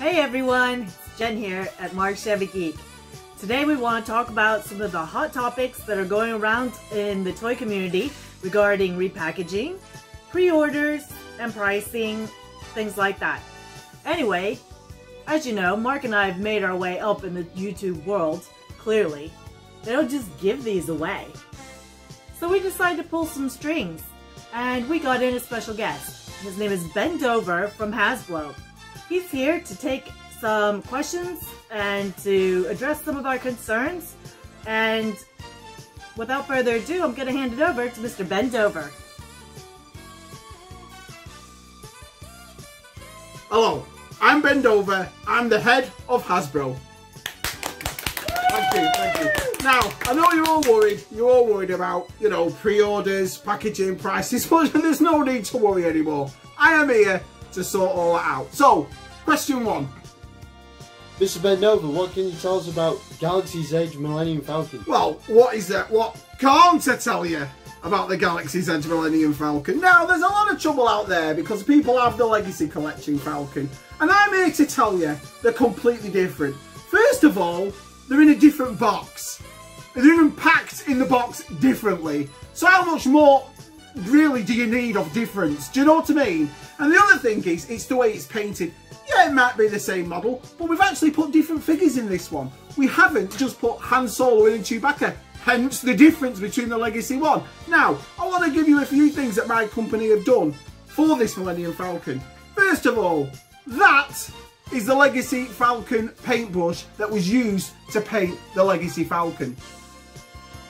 Hey everyone, it's Jen here at Marc ShabbyGeek. Today we want to talk about some of the hot topics that are going around in the toy community regarding repackaging, pre-orders, and pricing, things like that. Anyway, as you know, Mark and I have made our way up in the YouTube world, clearly. They don't just give these away. So we decided to pull some strings, and we got in a special guest. His name is Ben Dover from Hasblow. He's here to take some questions and to address some of our concerns. And without further ado, I'm going to hand it over to Mr. Ben Dover. Hello, I'm Ben Dover. I'm the head of Hasbrow. Thank you. Now, I know you're all worried about, pre-orders, packaging, prices, but there's no need to worry anymore. I am here to sort all that out. So, question 1. Mr. Ben Dover, what can you tell us about Galaxy's Edge Millennium Falcon? Well, what is that? What can't I tell you about the Galaxy's Edge Millennium Falcon? Now, there's a lot of trouble out there because people have the Legacy Collection Falcon. And I'm here to tell you they're completely different. First of all, they're in a different box. They're even packed in the box differently. So how much more really do you need of difference? Do you know what I mean? And the other thing is, it's the way it's painted. Yeah, it might be the same model, but we've actually put different figures in this one. We haven't just put Han Solo and Chewbacca, hence the difference between the Legacy one. Now, I want to give you a few things that my company have done for this Millennium Falcon. First of all, that is the Legacy Falcon paintbrush that was used to paint the Legacy Falcon.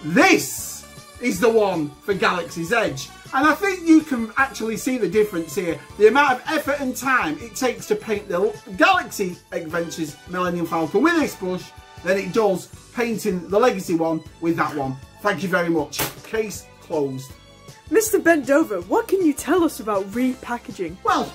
This is the one for Galaxy's Edge. And I think you can actually see the difference here. The amount of effort and time it takes to paint the Galaxy Adventures Millennium Falcon with this brush than it does painting the Legacy one with that one. Thank you very much. Case closed. Mr. Ben Dover, what can you tell us about repackaging? Well,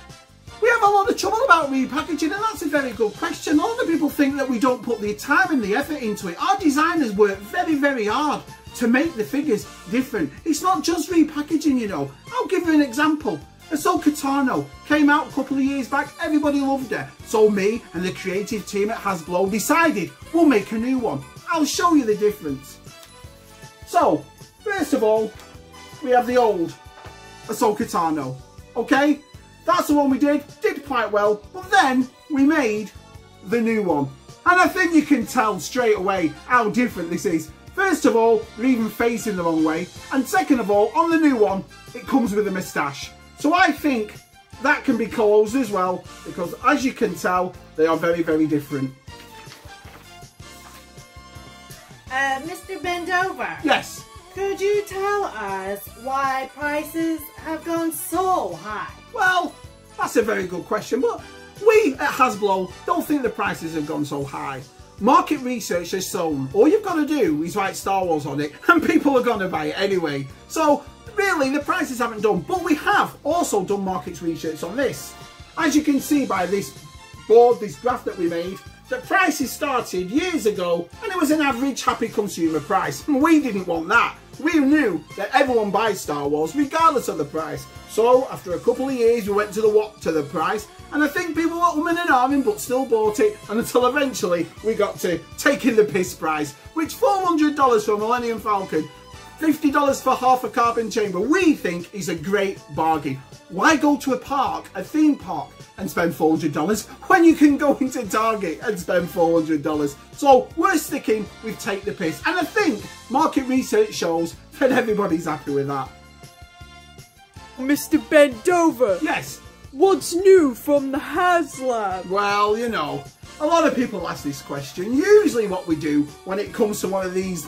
we have a lot of trouble about repackaging, and that's a very good question. A lot of people think that we don't put the time and the effort into it. Our designers work very, very hard to make the figures different. It's not just repackaging, I'll give you an example. Ahsoka Tano came out a couple of years back, everybody loved her. So me and the creative team at Hasblow decided we'll make a new one. I'll show you the difference. So, first of all, we have the old Ahsoka Tano, okay? That's the one we did quite well, but then we made the new one. And I think you can tell straight away how different this is. First of all, they're even facing the wrong way. And second of all, on the new one, it comes with a moustache. So I think that can be closed as well, because as you can tell, they are very, very different. Mr. Ben Dover. Yes. Could you tell us why prices have gone so high? Well, that's a very good question, but we at Hasblow don't think the prices have gone so high. Market research has shown all you've got to do is write Star Wars on it and people are going to buy it anyway. So really the prices haven't done, but we have also done market research on this. As you can see by this board, this graph that we made, the prices started years ago and it was an average happy consumer price. And we didn't want that. We knew that everyone buys Star Wars regardless of the price. So after a couple of years we went to the price, and I think people were umming and ahhing but still bought it, and until eventually we got to taking the piss price, which $400 for a Millennium Falcon, $50 for half a carbon chamber, we think is a great bargain. Why go to a theme park, and spend $400 when you can go into Target and spend $400? So we're sticking with take the piss, and I think market research shows that everybody's happy with that. Mr. Ben Dover. Yes. What's new from the HasLab? Well, a lot of people ask this question. Usually what we do when it comes to one of these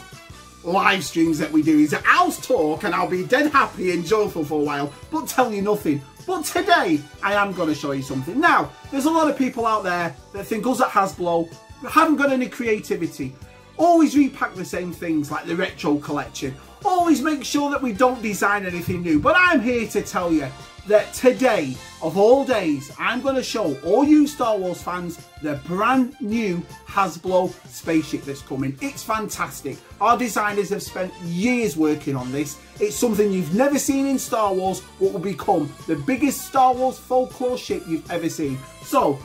live streams that we do is I'll talk and I'll be dead happy and joyful for a while, but tell you nothing. But today, I am going to show you something. Now, there's a lot of people out there that think us at Hasblow haven't got any creativity. Always repack the same things like the retro collection. Always make sure that we don't design anything new. But I'm here to tell you that today, of all days, I'm going to show all you Star Wars fans the brand new Hasblow spaceship that's coming. It's fantastic. Our designers have spent years working on this. It's something you've never seen in Star Wars, but will become the biggest Star Wars folklore ship you've ever seen. So,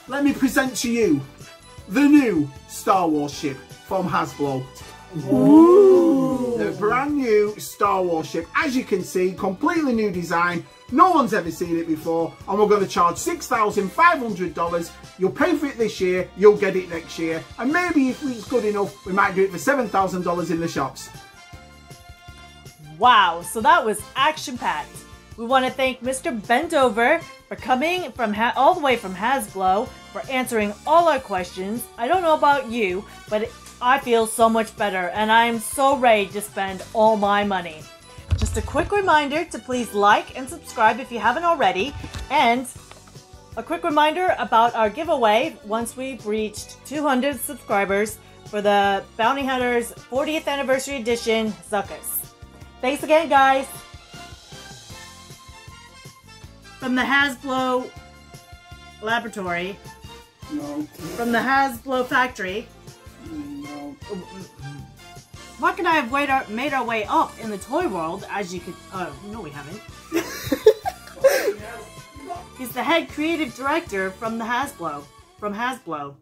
let me present to you the new Star Wars ship from Hasblow. Ooh. The brand new Star Wars ship, as you can see, completely new design. No one's ever seen it before, and we're going to charge $6,500. You'll pay for it this year, you'll get it next year, and maybe if it's good enough, we might do it for $7,000 in the shops. Wow, so that was action-packed. We want to thank Mr. Bendover for coming from all the way from Hasblow, for answering all our questions. I don't know about you, but I feel so much better, and I am so ready to spend all my money. Just a quick reminder to please like and subscribe if you haven't already, and a quick reminder about our giveaway once we've reached 200 subscribers for the Bounty Hunters 40th Anniversary Edition Zuckus. Thanks again, guys! From the Hasblow Laboratory. No. From the Hasblow Factory. No. Mark and I have made our way up in the toy world, as you could... no we haven't. He's the head creative director from the Hasblow. From Hasblow.